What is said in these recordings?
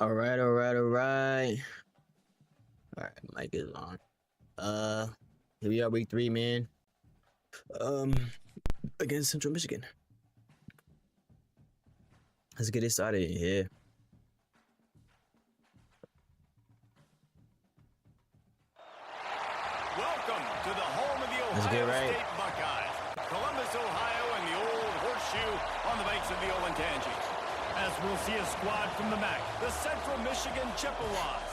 All right, all right, all right. All right, mic is on. Here we are, week 3, man. Um, against Central Michigan. Let's get it started here. Welcome to the home of the Let's get Ohio right. State Buckeyes, Columbus, Ohio, and the old horseshoe on the banks of the Olentangy. As we'll see a squad from the MAC, the Central Michigan Chippewas,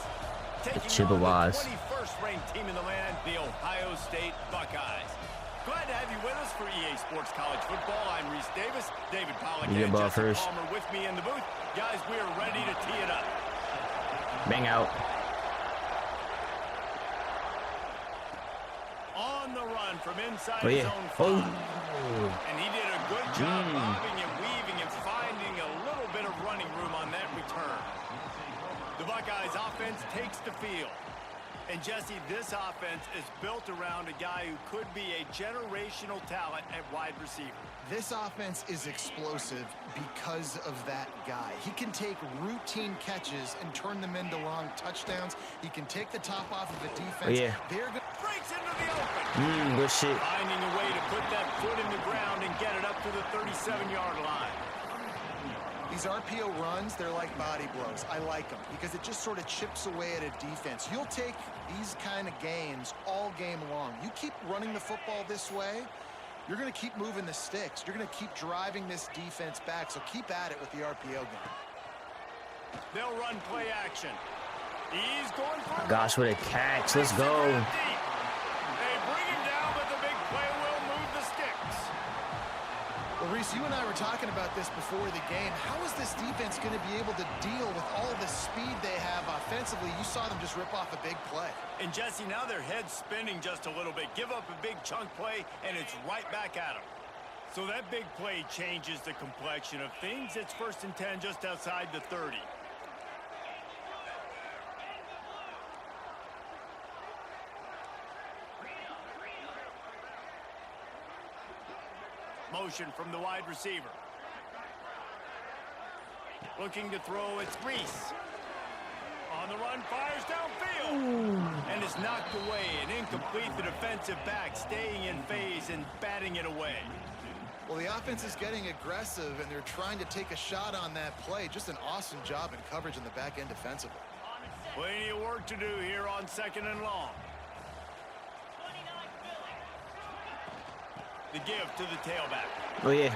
taking on the 21st ranked team in the land, the Ohio State Buckeyes. Glad to have you with us for EA Sports College Football. I'm Reese Davis, David Pollack, and Justin Palmer with me in the booth. Guys, we are ready to tee it up. Bang out. On the run from inside his own 5. And he did a good job bobbing and weaving and finding a little bit of running room on that return. The Buckeyes offense takes the field. And Jesse, this offense is built around a guy who could be a generational talent at wide receiver. This offense is explosive because of that guy. He can take routine catches and turn them into long touchdowns. He can take the top off of a defense. They're good. Breaks into the open. Good shit. Finding a way to put that foot in the ground and get it up to the 37-yard line. These RPO runs, they're like body blows. I like them because it just sort of chips away at a defense. You'll take these kind of gains all game long. You keep running the football this way, you're going to keep moving the sticks. You're going to keep driving this defense back, so keep at it with the RPO game. They'll run play action. He's going for it. Gosh, what a catch. Let's go. They bring him down, but the big play will move the sticks. Well, Reese, you and I were talking about this before the game. How is this defense going to be able to deal with all the speed they have offensively? You saw them just rip off a big play. And Jesse, now their head's spinning just a little bit. Give up a big chunk play, and it's right back at them. So that big play changes the complexion of things. It's 1st and 10 just outside the 30. Motion from the wide receiver. Looking to throw, it's Reese. On the run, fires downfield. And is knocked away and incomplete. The defensive back staying in phase and batting it away. Well, the offense is getting aggressive, and they're trying to take a shot on that play. Just an awesome job in coverage in the back end defensively. Plenty of work to do here on 2nd and long. The give to the tailback. Oh, yeah.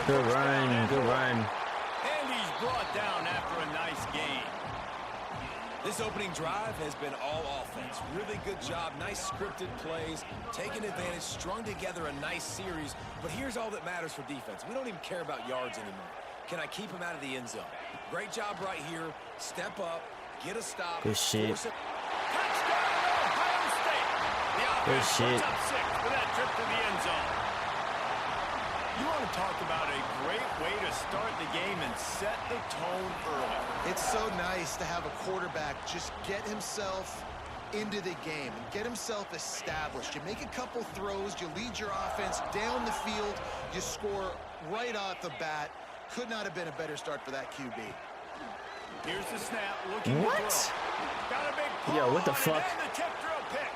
Good run. Good run. And he's brought down after a nice gain. This opening drive has been all offense. Really good job. Nice scripted plays. Taking advantage. Strung together a nice series. But here's all that matters for defense. We don't even care about yards anymore. Can I keep him out of the end zone? Great job right here. Step up. Get a stop. Good shit. Touchdown, Ohio State. The offense puts up 6 for that trip to the end zone. You want to talk about a great way to start the game and set the tone early. It's so nice to have a quarterback just get himself into the game and get himself established. You make a couple throws, you lead your offense down the field, you score right off the bat. Could not have been a better start for that QB. Here's the snap, looking to throw. Got a big pull. Yo, what the fuck? And the tip drill pick.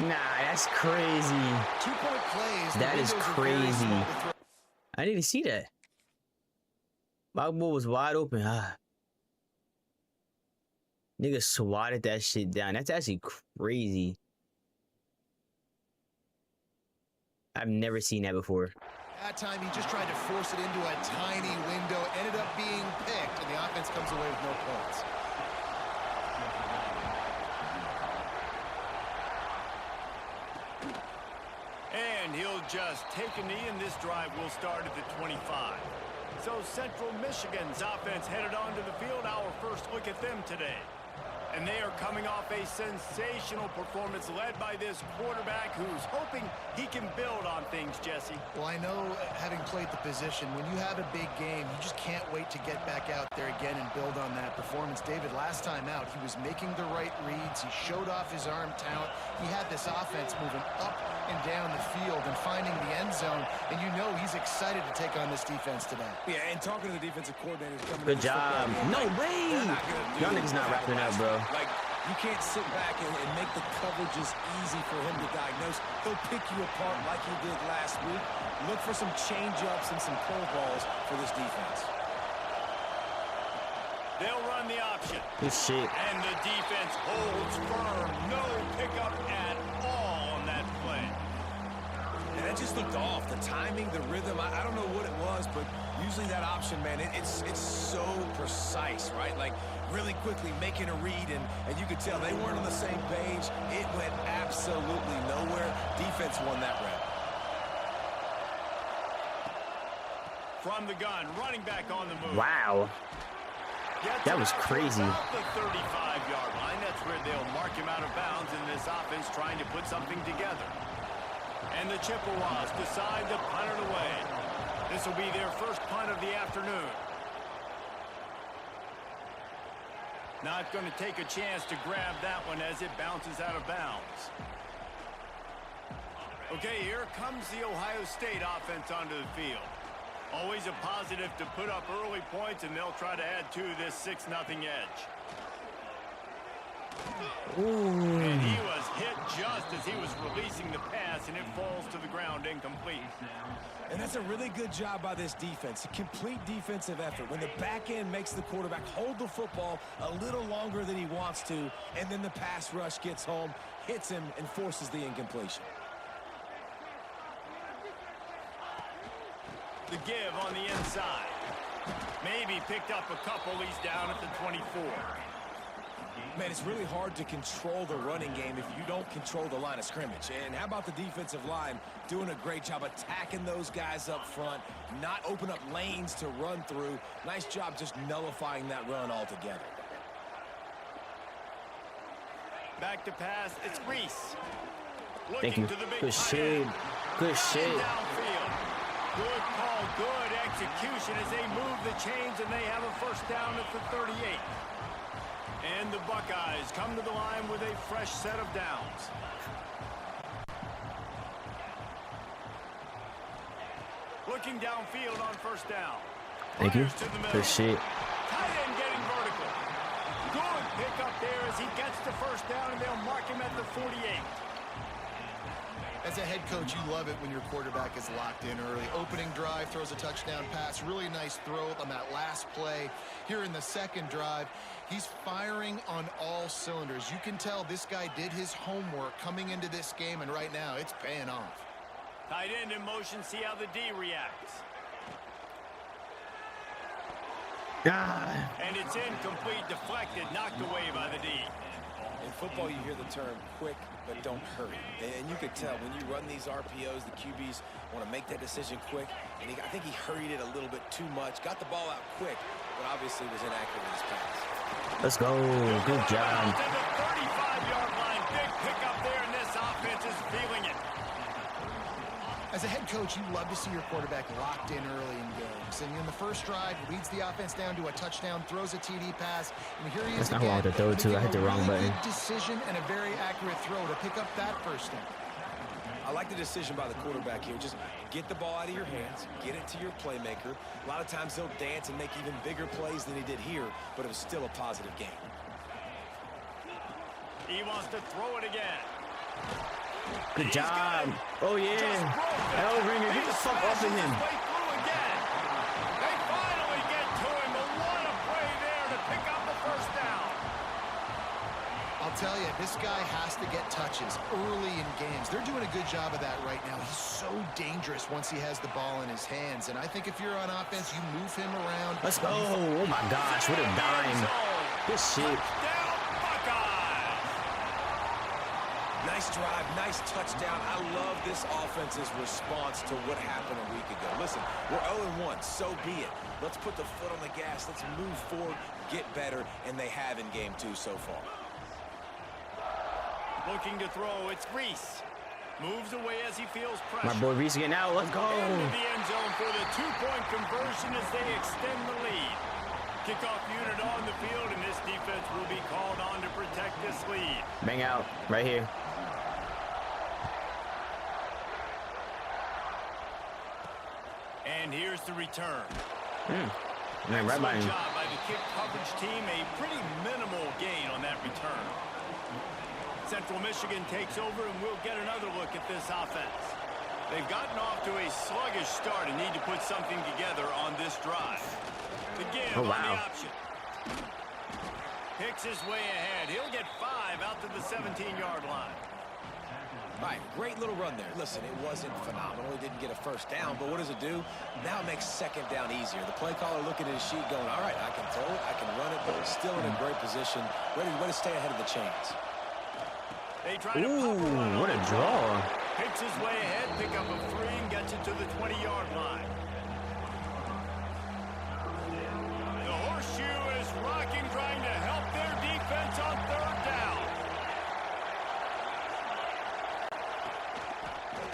Nah, that's crazy. 2-point plays. That is crazy. I didn't even see that. My ball was wide open. Nigga swatted that shit down. That's actually crazy. I've never seen that before. That time he just tried to force it into a tiny window. Ended up being picked, and the offense comes away with no points. And he'll just take a knee, and this drive will start at the 25. So Central Michigan's offense headed onto the field. Our first look at them today. And they are coming off a sensational performance led by this quarterback who's hoping he can build on things, Jesse. Well, I know, having played the position, when you have a big game, you just can't wait to get back out there again and build on that performance. David, last time out, he was making the right reads. He showed off his arm talent. He had this offense moving up and down the field and finding the end zone. And you know he's excited to take on this defense today. Yeah, and talking to the defensive coordinators coming Good job. No way. Y'all niggas not wrapping up, bro. Like, you can't sit back and make the coverages easy for him to diagnose. He'll pick you apart like he did last week. Look for some change-ups and some curveballs for this defense. They'll run the option. Good shit. And the defense holds firm. No pickup at all on that play. And that just looked off. The timing, the rhythm, I don't know what it was, but usually that option, man, it's so precise, right? Like, really quickly making a read, and you could tell they weren't on the same page. It went absolutely nowhere. Defense won that rep. From the gun, running back on the move. Wow. That was crazy. About the 35-yard line. That's where they'll mark him out of bounds in this offense trying to put something together. And the Chippewas decide to punt it away. This will be their first punt of the afternoon. Not going to take a chance to grab that one as it bounces out of bounds. Okay, here comes the Ohio State offense onto the field. Always a positive to put up early points, and they'll try to add to this 6-0 edge. Ooh. And he was hit just as he was releasing the pass, and it falls to the ground incomplete. And that's a really good job by this defense. A complete defensive effort. When the back end makes the quarterback hold the football a little longer than he wants to, and then the pass rush gets home, hits him, and forces the incompletion. The give on the inside. Maybe picked up a couple. He's down at the 24. Man, it's really hard to control the running game if you don't control the line of scrimmage. And how about the defensive line doing a great job attacking those guys up front, not open up lanes to run through. Nice job just nullifying that run altogether. Back to pass. It's Reese. Thank you. To the big Good shit. Good shit. Downfield. Good call, good execution as they move the chains, and they have a first down at the 38. And the Buckeyes come to the line with a fresh set of downs. Looking downfield on first down. Thank you. Good shit. Tight end getting vertical. Good pick up there as he gets the first down, and they'll mark him at the 48. As a head coach, you love it when your quarterback is locked in early. Opening drive, throws a touchdown pass. Really nice throw on that last play. Here in the second drive, he's firing on all cylinders. You can tell this guy did his homework coming into this game, and right now it's paying off. Tight end in motion, see how the D reacts. God. And it's incomplete, deflected, knocked away by the D. In football, you hear the term quick, but don't hurry. And you could tell when you run these RPOs, the QBs want to make that decision quick. And I think he hurried it a little bit too much. Got the ball out quick, but obviously was inaccurate in his pass. Let's go. Good job. To the 35-yard line. Big pickup there, and this offense is feeling it. As a head coach, you love to see your quarterback locked in early in games. And in the first drive, leads the offense down to a touchdown, throws a TD pass, and here he is. That's not who I wanted to throw it to. I hit the wrong button. Good decision and a very accurate throw to pick up that first down. I like the decision by the quarterback here. Just get the ball out of your hands, get it to your playmaker. A lot of times he'll dance and make even bigger plays than he did here, but it was still a positive game. He wants to throw it again. Good job. Oh, yeah. Elringer, get the fuck off of him. They finally get to him, but what a play there to pick up the first down. I'll tell you, this guy has to get touches early in games. They're doing a good job of that right now. He's so dangerous once he has the ball in his hands. And I think if you're on offense, you move him around. Let's go. Oh, my gosh. What a dime. Good shit. Nice drive, nice touchdown. I love this offense's response to what happened a week ago. Listen, we're 0-1, so be it. Let's put the foot on the gas. Let's move forward, get better, and they have in game 2 so far. Looking to throw, it's Reese. Moves away as he feels pressure. My boy Reese getting out. Let's go. Into the end zone for the two-point conversion as they extend the lead. Kickoff unit on the field, and this defense will be called on to protect this lead. Bang out right here. And here's the return. Man, right by him. Excellent job by the kick coverage team. A pretty minimal gain on that return. Central Michigan takes over, and we'll get another look at this offense. They've gotten off to a sluggish start and need to put something together on this drive. The give on the option. Picks his way ahead. He'll get 5 out to the 17-yard line. All right, great little run there. Listen, it wasn't phenomenal. He didn't get a first down, but what does it do? Now it makes second down easier. The play caller looking at his sheet going, all right, I can throw it, I can run it, but we're still in a great position, ready to stay ahead of the chains. They try to pop a run what a draw. Picks his way ahead, pick up a 3, and gets it to the 20-yard line. The horseshoe is rocking, trying to help their defense on third down.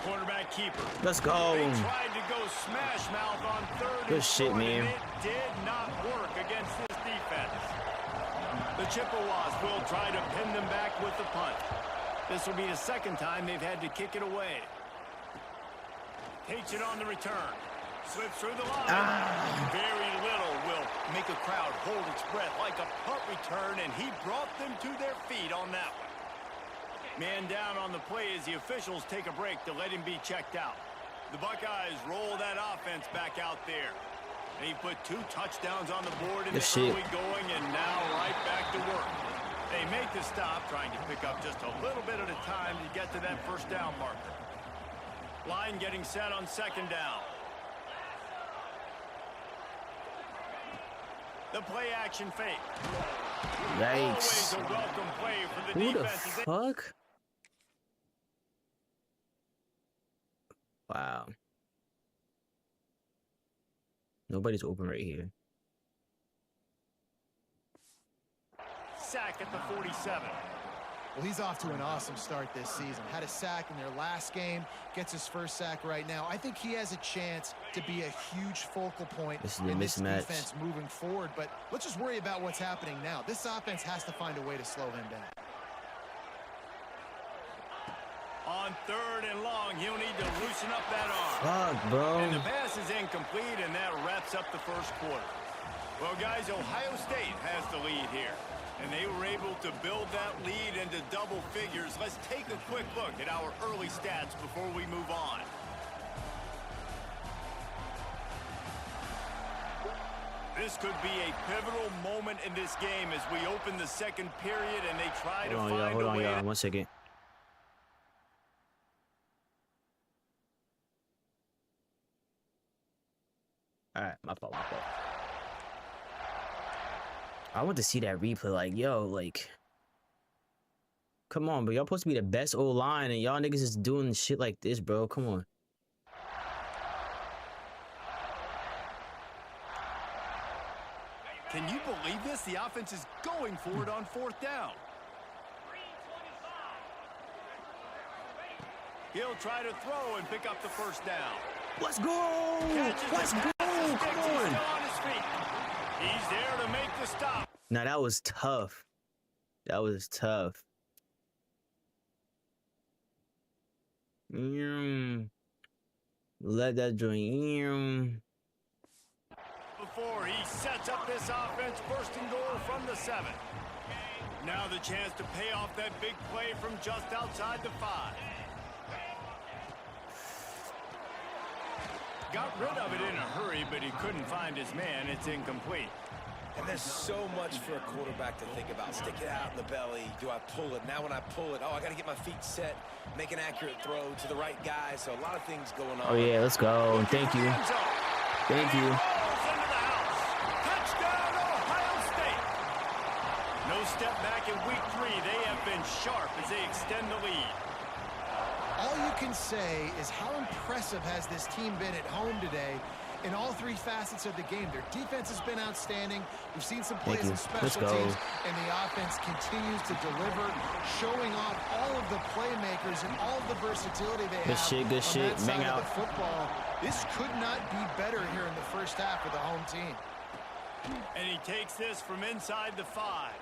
Quarterback keeper. Let's go. They tried to go smash mouth on third. Good shit, man. It did not work against this defense. The Chippewas will try to pin them back with the punt. This will be the second time they've had to kick it away. Takes it on the return. Slips through the line. Very little will make a crowd hold its breath like a punt return, and he brought them to their feet on that one. Man down on the play as the officials take a break to let him be checked out. The Buckeyes roll that offense back out there. They put 2 touchdowns on the board in the early going, and now right back to work. They make the stop, trying to pick up just a little bit at a time to get to that first down marker. Line getting set on second down. The play action fake. Yikes. Always a welcome play for the Who the defense. fuck? Wow. Nobody's open right here. Sack at the 47. Well, he's off to an awesome start this season. Had a sack in their last game, gets his first sack right now. I think he has a chance to be a huge focal point in this defense moving forward. But let's just worry about what's happening now. This offense has to find a way to slow him down. On third and long, he'll need to loosen up that arm. Fuck, bro. And the pass is incomplete, and that wraps up the first quarter. Well, guys, Ohio State has the lead here. And they were able to build that lead into double figures. Let's take a quick look at our early stats before we move on. This could be a pivotal moment in this game as we open the second period and they try to find a way. Hold on, y'all. 1 second. All right, my fault. I want to see that replay. Like, yo, like, come on, bro. Y'all supposed to be the best O-line, and y'all niggas is doing shit like this, bro. Come on. Can you believe this? The offense is going for it on fourth down. He'll try to throw and pick up the first down. Let's go! Let's go! Come on! He's there to make the stop. Now that was tough. That was tough. Let that joint. Before he sets up this offense, first and goal from the 7. Now the chance to pay off that big play from just outside the 5. Got rid of it in a hurry, but he couldn't find his man. It's incomplete. And there's so much for a quarterback to think about. Stick it out in the belly. Do I pull it? Now when I pull it, I got to get my feet set, make an accurate throw to the right guy. So a lot of things going on. Oh, yeah, let's go. Thank you. Thank you. Touchdown, Ohio State. No step back in week 3. They have been sharp as they extend the lead. All you can say is how impressive has this team been at home today, in all three facets of the game. Their defense has been outstanding. We've seen some plays in Let's special go. teams, and the offense continues to deliver, showing off all of the playmakers and all of the versatility they Good have shit, good on shit. that side Bang of out. the football. This could not be better here in the first half for the home team. And he takes this from inside the 5.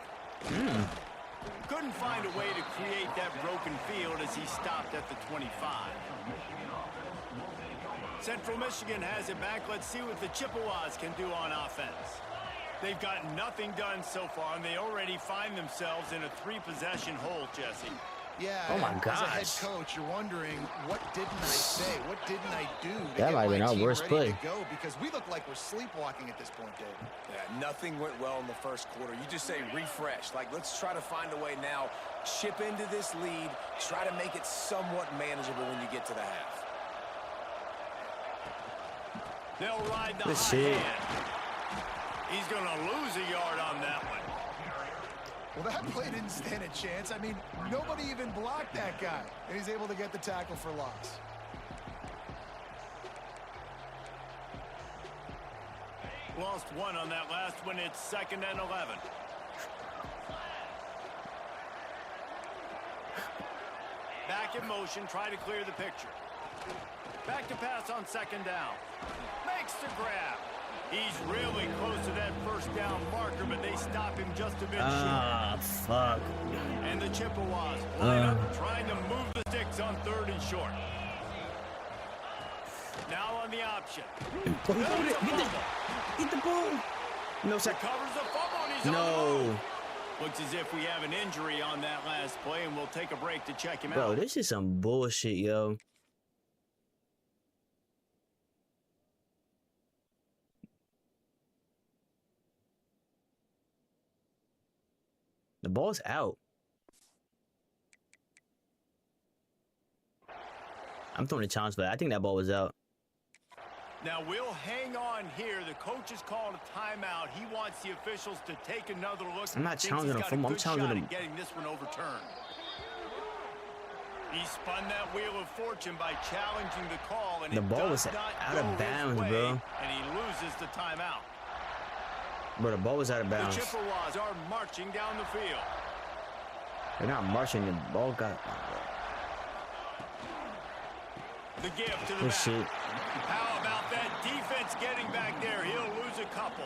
Couldn't find a way to create that broken field as he stopped at the 25. Central Michigan has it back. Let's see what the Chippewas can do on offense. They've got nothing done so far, and they already find themselves in a 3-possession hole, Jesse. Yeah, Oh my as a head gosh. coach, you're wondering, what didn't I say? What didn't I do to That get might have my been our team worst ready play. to go? Because we look like we're sleepwalking at this point, Dave. Yeah, nothing went well in the first quarter. You just say refresh. Like, let's try to find a way now. Chip into this lead. Try to make it somewhat manageable when you get to the half. They'll ride the Good hot shit. hand. He's going to lose a yard on that one. Well, that play didn't stand a chance. I mean, nobody even blocked that guy, and he's able to get the tackle for loss. Lost one on that last one. It's 2nd and 11. Back in motion, try to clear the picture. Back to pass on 2nd down. Makes the grab. He's really close to that first down marker, but they stop him just a bit short. Ah, fuck. And the Chippewas line up, trying to move the sticks on 3rd and short. Now on the option. Get the ball. No, sir. Recovers the fumble, and he's on the No. move. Looks as if we have an injury on that last play, and we'll take a break to check him Bro, out. this is some bullshit, yo. The ball's out. I'm throwing a challenge for that. I think that ball was out. Now we'll hang on here. The coach has called a timeout. He wants the officials to take another look. I'm not Thinks challenging he's a got fumble. I'm good challenging shot him. at getting this one overturned. He spun that wheel of fortune by challenging the call, and The it ball does was not out go of his bounds, way, bro. And he loses the timeout. Bro, the ball was out of The bounds. Chippewas are marching down the field. They're not marching. The ball got. The give to the Good back. shit. How about that defense getting back there? He'll lose a couple.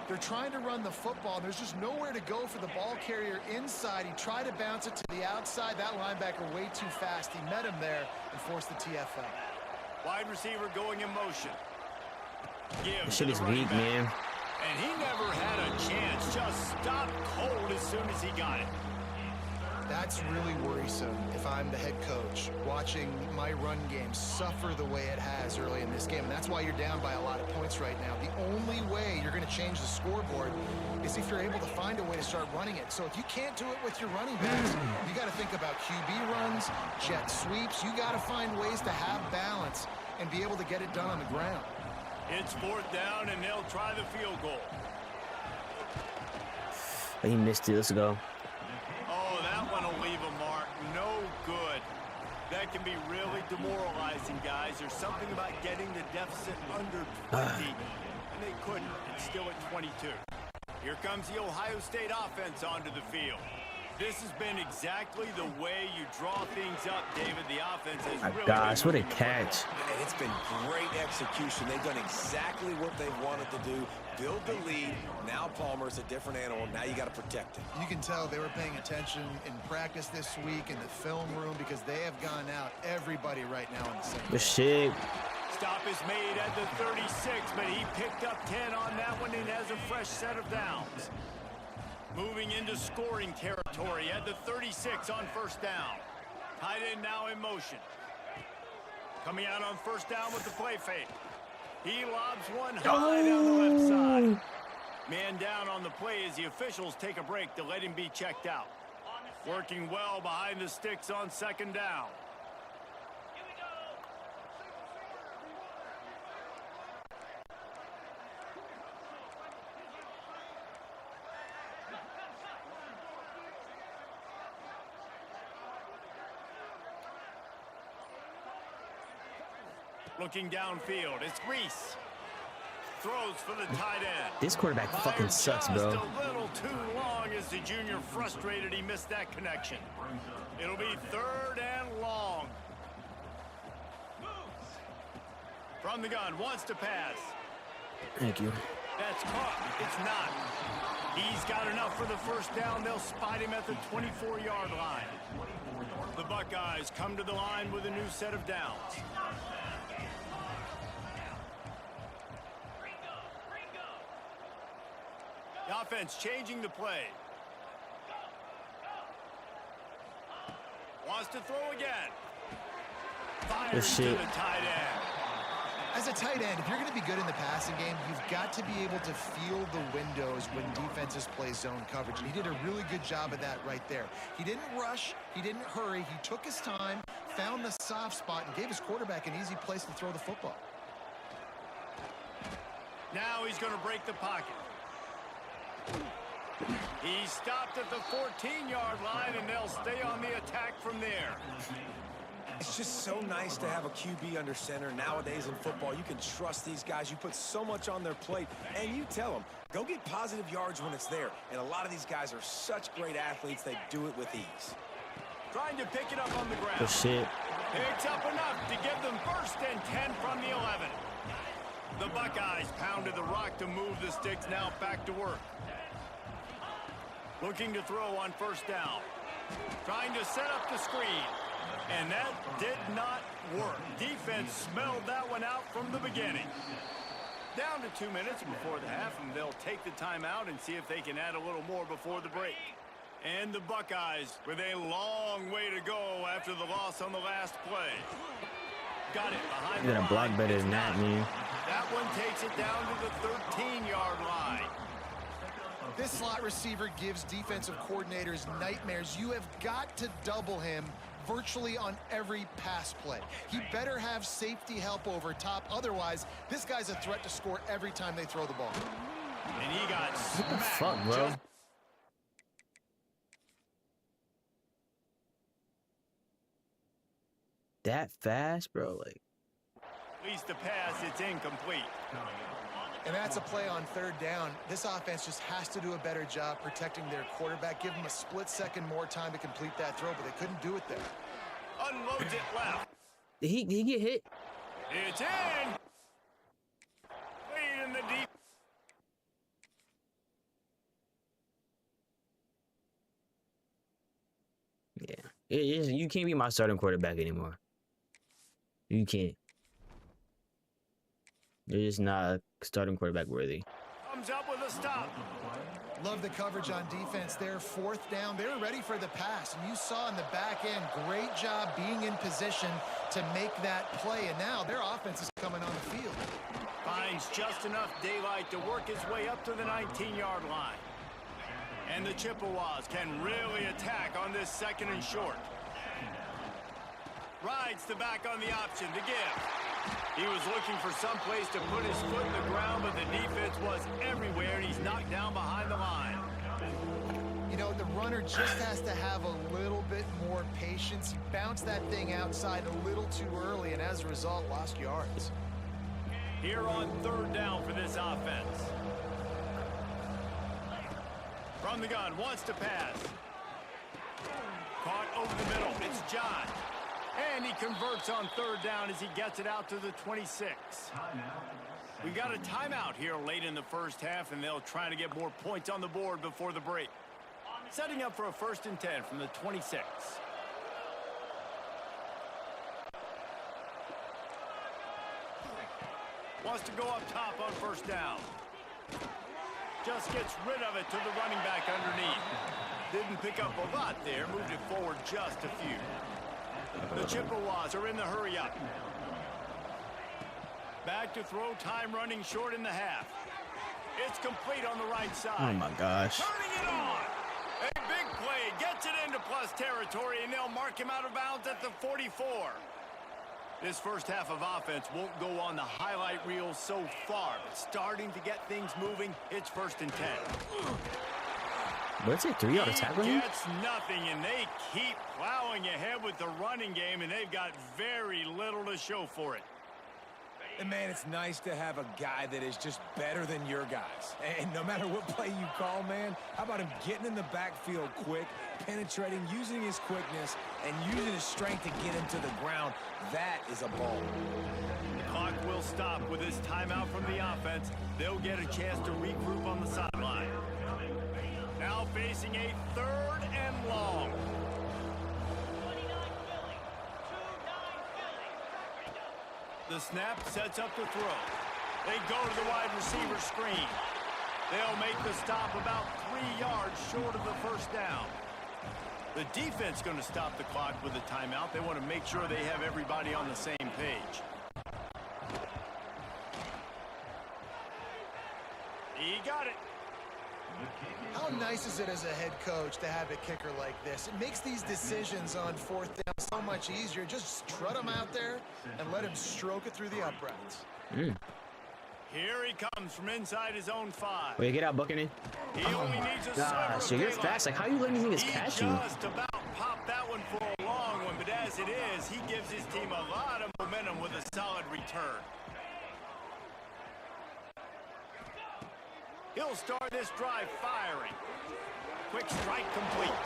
They're trying to run the football. There's just nowhere to go for the ball carrier inside. He tried to bounce it to the outside. That linebacker way too fast. He met him there and forced the TFL. Wide receiver going in motion. Give This to shit the is running weak, back. man. And he never had a chance. Just stopped cold as soon as he got it. That's really worrisome if I'm the head coach, watching my run game suffer the way it has early in this game. And that's why you're down by a lot of points right now. The only way you're going to change the scoreboard is if you're able to find a way to start running it. So if you can't do it with your running backs, you got to think about QB runs, jet sweeps. You got to find ways to have balance and be able to get it done on the ground. It's 4th down, and they'll try the field goal. He missed it. Let's go. Oh, that one will leave a mark. No good. That can be really demoralizing, guys. There's something about getting the deficit under 20, and they couldn't. It's still at 22. Here comes the Ohio State offense onto the field. This has been exactly the way you draw things up, David. The offense has My really gosh, what a been catch. And it's been great execution. They've done exactly what they wanted to do. Build the lead. Now Palmer's a different animal. Now you got to protect him. You can tell they were paying attention in practice this week in the film room because they have gone out everybody right now on the same Good page. shit. Stop is made at the 36, but he picked up 10 on that one and has a fresh set of downs. Moving into scoring territory at the 36 on 1st down. Tight end now in motion. Coming out on 1st down with the play fake. He lobs one high down the left side. Man down on the play as the officials take a break to let him be checked out. Working well behind the sticks on 2nd down. Looking downfield, it's Reese. Throws for the tight end. This quarterback fucking sucks, bro. Just a little too long as the junior frustrated he missed that connection. It'll be 3rd and long. From the gun, wants to pass. Thank you. That's caught. It's not. He's got enough for the first down. They'll spot him at the 24-yard line. The Buckeyes come to the line with a new set of downs. The offense changing the play. Wants to throw again. Fires to the tight end. As a tight end, if you're going to be good in the passing game, you've got to be able to feel the windows when defenses play zone coverage. And he did a really good job of that right there. He didn't rush. He didn't hurry. He took his time, found the soft spot, and gave his quarterback an easy place to throw the football. Now he's going to break the pocket. He stopped at the 14-yard line, and they'll stay on the attack from there. It's just so nice to have a QB under center. Nowadays in football, you can trust these guys. You put so much on their plate, and you tell them, go get positive yards when it's there. And a lot of these guys are such great athletes, they do it with ease. Trying to pick it up on the ground. Oh, shit. Picks up enough to give them 1st and 10 from the 11. The Buckeyes pounded the rock to move the sticks, now back to work. Looking to throw on 1st down. Trying to set up the screen. And that did not work. Defense smelled that one out from the beginning. Down to 2 minutes before the half, and they'll take the timeout and see if they can add a little more before the break. And the Buckeyes with a long way to go after the loss on the last play. Got it behind the line. You got a block better than that, man. That one takes it down to the 13-yard line. This slot receiver gives defensive coordinators nightmares. You have got to double him virtually on every pass play. He better have safety help over top. Otherwise, this guy's a threat to score every time they throw the ball. And he got smacked. What the fuck, bro? That fast, bro? Like, At least the pass, it's incomplete. And that's a play on 3rd down. This offense just has to do a better job protecting their quarterback. Give him a split second more time to complete that throw, but they couldn't do it there. Unloads it left. did he get hit? It's in. Played in the deep. Yeah. You can't be my starting quarterback anymore. You can't. You're just not starting quarterback worthy. Comes up with a stop. Love the coverage on defense there. 4th down. They were ready for the pass. And you saw in the back end, great job being in position to make that play. And now their offense is coming on the field. Finds just enough daylight to work his way up to the 19-yard line. And the Chippewas can really attack on this 2nd and short. Rides the back on the option to give. He was looking for some place to put his foot in the ground, but the defense was everywhere, and he's knocked down behind the line. You know, the runner just has to have a little bit more patience. Bounce that thing outside a little too early, and as a result, lost yards. Here on 3rd down for this offense. From the gun, wants to pass. Caught over the middle. It's John. And he converts on 3rd down as he gets it out to the 26. We've got a timeout here late in the first half, and they'll try to get more points on the board before the break. Setting up for a 1st and 10 from the 26. Wants to go up top on 1st down. Just gets rid of it to the running back underneath. Didn't pick up a lot there, moved it forward just a few. The Chippewas are in the hurry-up. Back to throw, time running short in the half. It's complete on the right side. Oh, my gosh. Turning it on. A big play, gets it into plus territory, and they'll mark him out of bounds at the 44. This first half of offense won't go on the highlight reel so far, but starting to get things moving, it's 1st and 10. What's it, 3-yard attack on He him? gets nothing, and they keep plowing ahead with the running game, and they've got very little to show for it. And, man, it's nice to have a guy that is just better than your guys. And no matter what play you call, man, how about him getting in the backfield quick, penetrating, using his quickness, and using his strength to get him to the ground? That is a ball. The clock will stop with this timeout from the offense. They'll get a chance to regroup on the sideline. Now facing a 3rd and long. The snap sets up the throw. They go to the wide receiver screen. They'll make the stop about 3 yards short of the first down. The defense going to stop the clock with a timeout. They want to make sure they have everybody on the same page. He got it. How nice is it as a head coach to have a kicker like this? It makes these decisions on 4th down so much easier. Just strut him out there and let him stroke it through the uprights. Here he comes from inside his own 5. Wait, get out, Buccaneer. He only needs a Gosh, you're fast. Like, how you letting these niggas catch you? He just about popped that one for a long one, but as it is, he gives his team a lot of momentum with a solid return. He'll start this drive firing. Quick strike complete.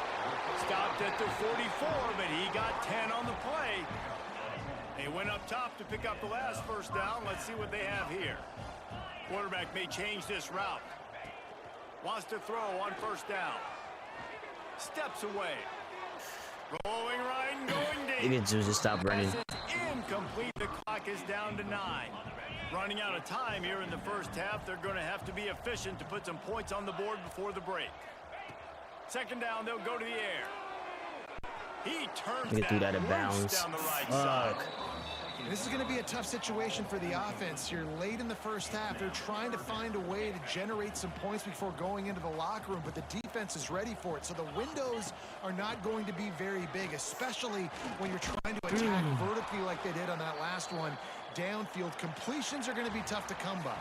Stopped at the 44, but he got 10 on the play. They went up top to pick up the last first down. Let's see what they have here. Quarterback may change this route. Wants to throw on 1st down. Steps away. Rolling right and going deep. He needs to just stop running. Incomplete. The clock is down to 9. Running out of time here in the first half. They're going to have to be efficient to put some points on the board before the break. 2nd down, they'll go to the air. He turns Get through that in bounds. down the right side. This is going to be a tough situation for the offense here late in the first half. They're trying to find a way to generate some points before going into the locker room, but the defense is ready for it. So the windows are not going to be very big, especially when you're trying to attack vertically like they did on that last one. Downfield completions are going to be tough to come by.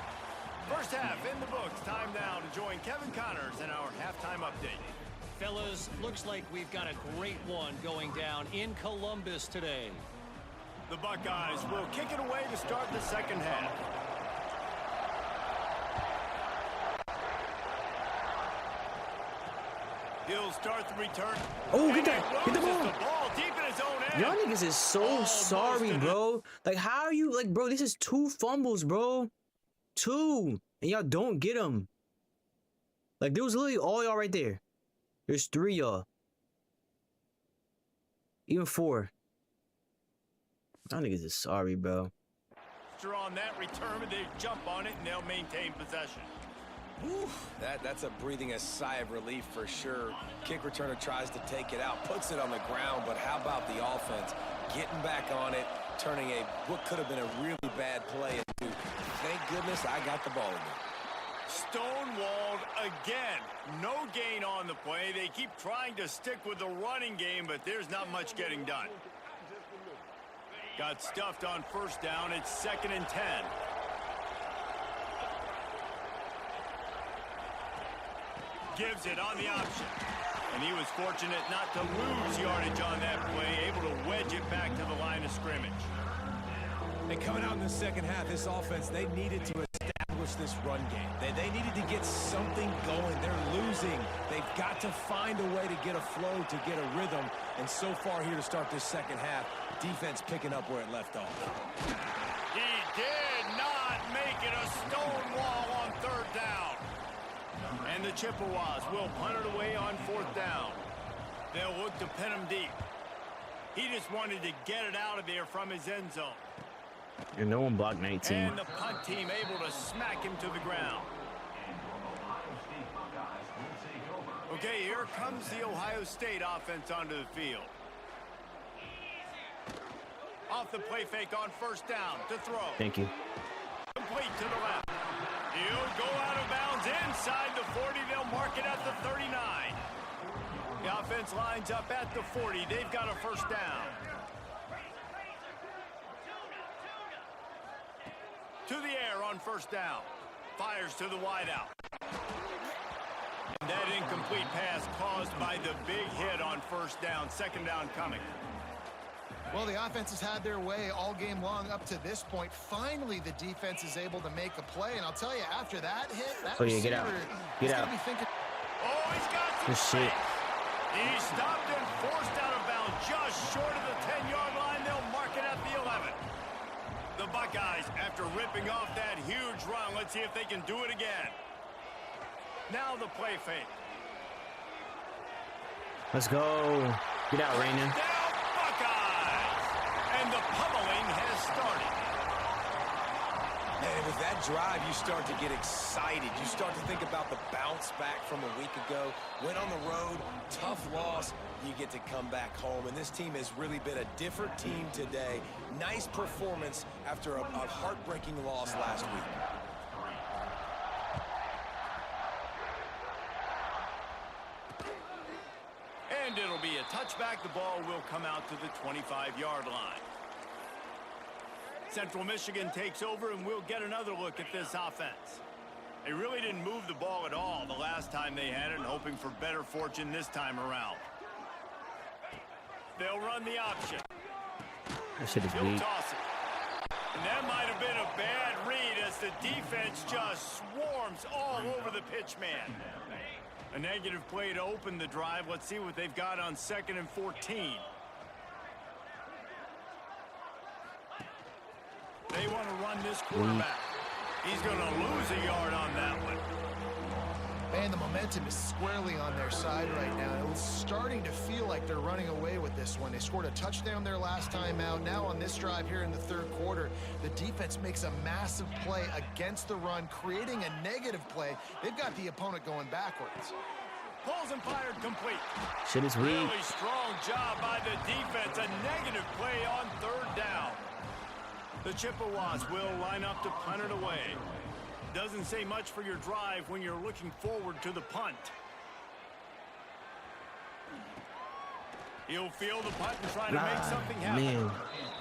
First half in the books. Time now to join Kevin Connors in our halftime update. Fellas, looks like we've got a great one going down in Columbus today. The Buckeyes will kick it away to start the second half. He'll start the return. Oh, get that. Get the ball. The ball deep in his own end. Y'all niggas is so sorry, bro. Like, how are you, like, bro, this is 2 fumbles, bro. 2. And y'all don't get them. Like, there was literally all y'all right there. There's 3 y'all. Even 4. Y'all niggas is sorry, bro. On that return, they jump on it and they'll maintain possession. Whew, that's a breathing a sigh of relief for sure. Kick returner tries to take it out, puts it on the ground, but how about the offense getting back on it, turning what could have been a really bad play into, thank goodness I got the ball again. Stonewalled again. No gain on the play. They keep trying to stick with the running game, but there's not much getting done. Got stuffed on 1st down. It's 2nd and 10. Gives it on the option. And he was fortunate not to lose yardage on that play, able to wedge it back to the line of scrimmage. And coming out in the second half, this offense, they needed to establish this run game. They needed to get something going. They're losing. They've got to find a way to get a flow, to get a rhythm. And so far here to start this second half, defense picking up where it left off. He did not make it a stonewall on 3rd down. And the Chippewas will punt it away on 4th down. They'll look to pin him deep. He just wanted to get it out of there from his end zone. And no one blocked 19. And the punt team able to smack him to the ground. Okay, here comes the Ohio State offense onto the field. Off the play fake on 1st down to throw. Thank you. Complete to the left. He'll go out of bounds inside the 40. They'll mark it at the 39. The offense lines up at the 40. They've got a 1st down. To the air on 1st down. Fires to the wideout. And that incomplete pass caused by the big hit on 1st down. 2nd down coming. Well, the offense has had their way all game long up to this point. Finally, the defense is able to make a play. And I'll tell you, after that hit, that Oh, yeah, get out. receiver Get is out. gonna be thinking, Oh, he's got some Good shit. space. He stopped and forced out of bounds just short of the 10-yard line. They'll mark it at the 11. The Buckeyes, after ripping off that huge run, let's see if they can do it again. Now the play fake. Let's go. Get out, Raina. Down Buckeyes! And the pummeling has started. And with that drive, you start to get excited. You start to think about the bounce back from a week ago. Went on the road, tough loss. You get to come back home. And this team has really been a different team today. Nice performance after a heartbreaking loss last week. And it'll be a touchback. The ball will come out to the 25-yard line. Central Michigan takes over, and we'll get another look at this offense. They really didn't move the ball at all the last time they had it, and hoping for better fortune this time around. They'll run the option. That shit is He'll weak. toss it. And that might have been a bad read as the defense just swarms all over the pitch man. A negative play to open the drive. Let's see what they've got on 2nd and 14. They want to run this quarterback. He's going to lose a yard on that one. man, the momentum is squarely on their side right now. It's starting to feel like they're running away with this one. They scored a touchdown their last time out. Now on this drive here in the third quarter, the defense makes a massive play against the run, creating a negative play. They've got the opponent going backwards. Pulls and fired complete. Shit is weak. Really strong job by the defense. A negative play on third down. The Chippewas will line up to punt it away. Doesn't say much for your drive when you're looking forward to the punt. He'll field the punt and try to make something happen. Man.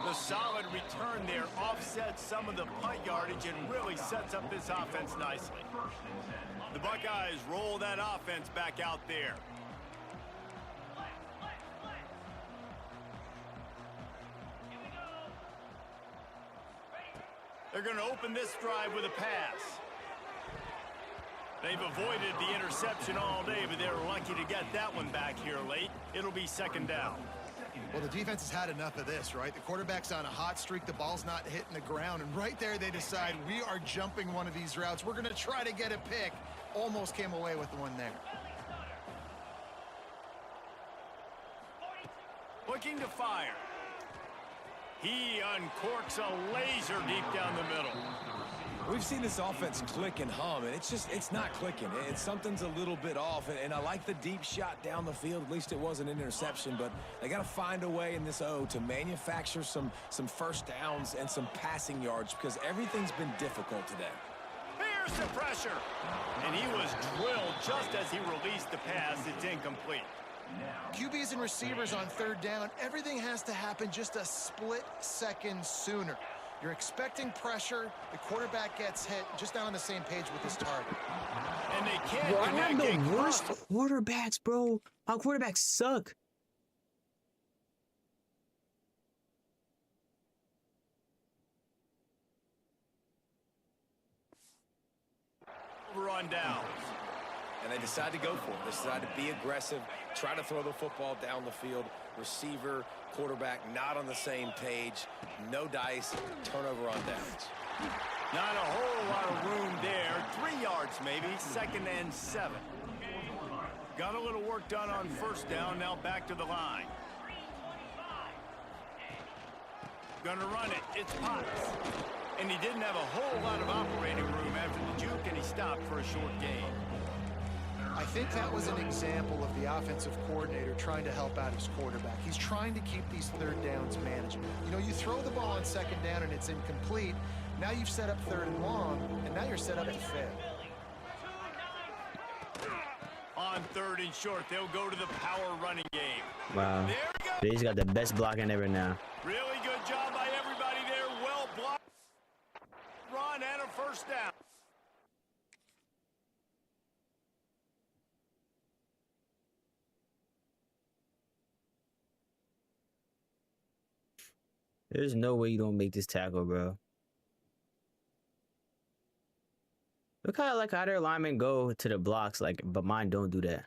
The solid return there offsets some of the punt yardage and really sets up this offense nicely. The Buckeyes roll that offense back out there. They're going to open this drive with a pass. They've avoided the interception all day, but they're lucky to get that one back here late. It'll be second down. Well, the defense has had enough of this, right? The quarterback's on a hot streak. The ball's not hitting the ground. And right there, they decide, we are jumping one of these routes. We're going to try to get a pick. Almost came away with the one there. Looking to fire. He uncorks a laser deep down the middle. We've seen this offense click and hum, and it's not clicking. Something's a little bit off, and I like the deep shot down the field. At least it wasn't an interception, but they got to find a way in this O to manufacture some first downs and some passing yards because everything's been difficult today. Here's the pressure. And he was drilled just as he released the pass. It's incomplete. QBs and receivers on third down, everything has to happen just a split second sooner. You're expecting pressure, the quarterback gets hit, just not on the same page with his target. And they can't Bro, I have connect. the worst quarterbacks, bro. Our quarterbacks suck. Over on downs. And they decide to go for it. They decide to be aggressive, try to throw the football down the field. Receiver, quarterback, not on the same page. No dice, turnover on downs. Not a whole lot of room there. 3 yards maybe, 2nd and 7. Got a little work done on first down, now back to the line. Gonna run it, it's Potts. And he didn't have a whole lot of operating room after the juke, and he stopped for a short gain. I think that was an example of the offensive coordinator trying to help out his quarterback. He's trying to keep these third downs manageable. You know, you throw the ball on second down and it's incomplete. Now you've set up third and long, and now you're set up to fail. On third and short, they'll go to the power running game. Wow. There we go. He's got the best blocking ever now. Really good job by everybody there. Well blocked. Run and a first down. There's no way you don't make this tackle, bro. Look how like how their linemen go to the blocks, like, but mine don't do that.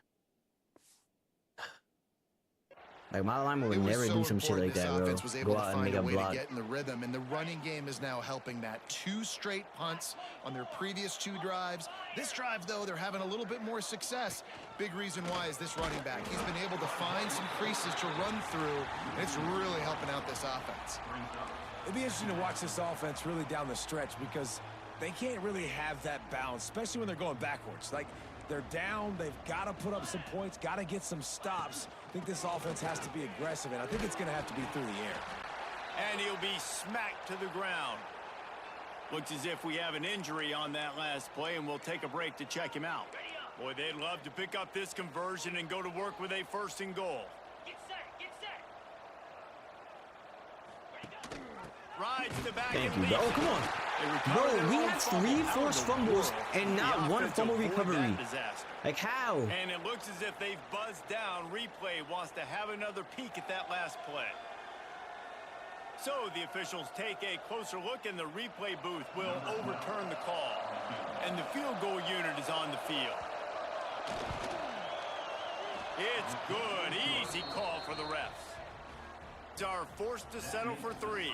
Like my lineman would never do some shit like that, bro. Was able Go to out and find make a a way block. to get in the rhythm, and the running game is now helping that. 2 straight punts on their previous 2 drives. This drive, though, they're having a little bit more success. Big reason why is this running back. He's been able to find some creases to run through, and it's really helping out this offense. It'd be interesting to watch this offense really down the stretch because they can't really have that balance, especially when they're going backwards. Like, they're down, they've got to put up some points, got to get some stops. I think this offense has to be aggressive, and I think it's going to have to be through the air. And he'll be smacked to the ground. Looks as if we have an injury on that last play, and we'll take a break to check him out. Boy, they'd love to pick up this conversion and go to work with a 1st and goal. Get set, get set. Rides the back. Thank and you, bro. leaves Oh, come on. They recover Bro, their he own had fumble. 3 How in forced the fumbles world and did not the 1 offense fumble avoid that recovery. disaster? Like how? And it looks as if they've buzzed down. Replay wants to have another peek at that last play. So the officials take a closer look, and the replay booth will overturn the call. And the field goal unit is on the field. It's good. Easy call for the refs. Are forced to settle for 3.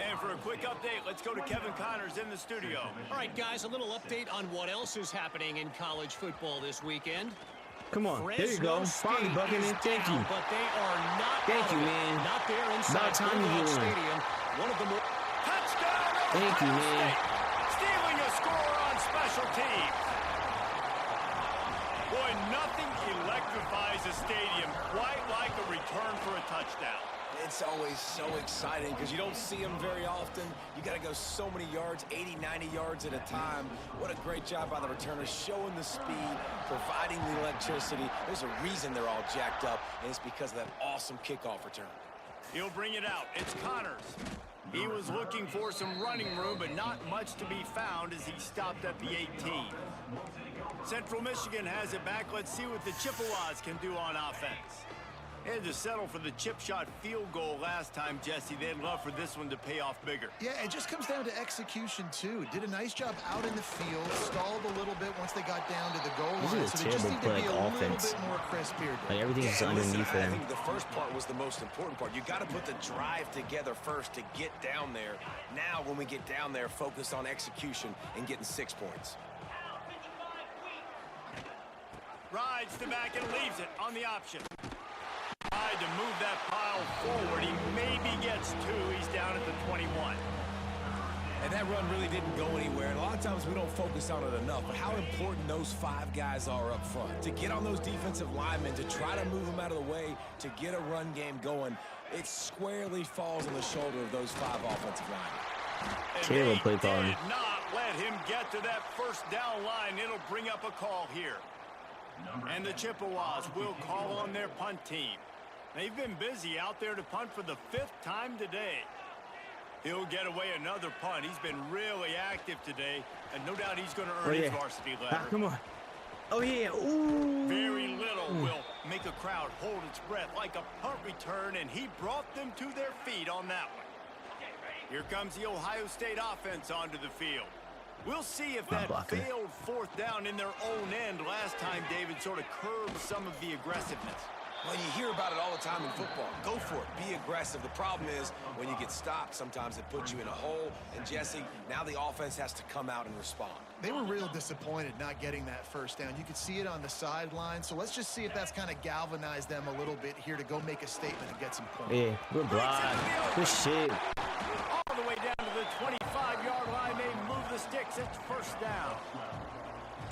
And for a quick update, let's go to Kevin Connors in the studio. All right, guys, a little update on what else is happening in college football this weekend. Come on. There you Fresno go. Finally State bucking is in. Thank down, you. But they are not Thank out you, of it. man. Not there About inside time you Bulldog won. Stadium. One of the more... Touchdown! Thank you, man. Stealing a score on special teams. Boy, nothing electrifies a stadium quite like a return for a touchdown. It's always so exciting because you don't see them very often. You got to go so many yards, 80, 90 yards at a time. What a great job by the returners, showing the speed, providing the electricity. There's a reason they're all jacked up, and it's because of that awesome kickoff return. He'll bring it out. It's Connors. He was looking for some running room, but not much to be found as he stopped at the 18. Central Michigan has it back. Let's see what the Chippewas can do on offense. They had to settle for the chip shot field goal last time, Jesse. They'd love for this one to pay off bigger. Yeah, it just comes down to execution, too. Did a nice job out in the field, stalled a little bit once they got down to the goal line. This is a So they just terrible need to play, be a like, offense. little bit more crisp here. Like everything's just And listen, underneath I him. think the first part was the most important part. You got to put the drive together first to get down there. Now, when we get down there, focus on execution and getting 6 points. Rides the back and leaves it on the option. Tried to move that pile forward. He maybe gets 2. He's down at the 21. And that run really didn't go anywhere. And a lot of times we don't focus on it enough, but how important those 5 guys are up front. To get on those defensive linemen, to try to move them out of the way, to get a run game going, it squarely falls on the shoulder of those 5 offensive linemen. Terrible play calling. Did not let him get to that first down line. It'll bring up a call here. And the Chippewas will call on their punt team. They've been busy out there to punt for the 5th time today. He'll get away another punt. He's been really active today, and no doubt he's going to earn his varsity ladder. Come on. Oh, yeah. Ooh. Very little will make a crowd hold its breath like a punt return, and he brought them to their feet on that one. Here comes the Ohio State offense onto the field. We'll see if that failed 4th down in their own end last time, David, sort of curbed some of the aggressiveness. Well, you hear about it all the time in football. Go for it. Be aggressive. The problem is when you get stopped, sometimes it puts you in a hole. And, Jesse, now the offense has to come out and respond. They were real disappointed not getting that first down. You could see it on the sideline. So let's just see if that's kind of galvanized them a little bit here to go make a statement and get some points. Yeah, good block. Good shit. All the way down to the 25-yard line. They move the sticks. It's 1st down.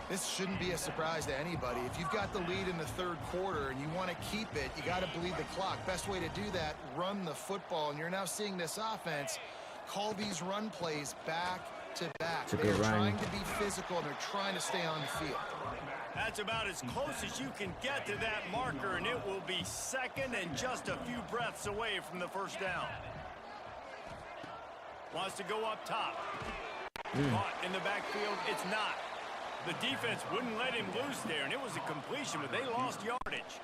This shouldn't be a surprise to anybody. If you've got the lead in the 3rd quarter and you want to keep it, you got to bleed the clock. Best way to do that, run the football. And you're now seeing this offense call these run plays back to back. They're trying to be physical, and they're trying to stay on the field. That's about as close as you can get to that marker, and it will be 2nd and just a few breaths away from the 1st down. Wants to go up top. Caught in the backfield. It's not. The defense wouldn't let him loose there, and it was a completion, but they lost yardage.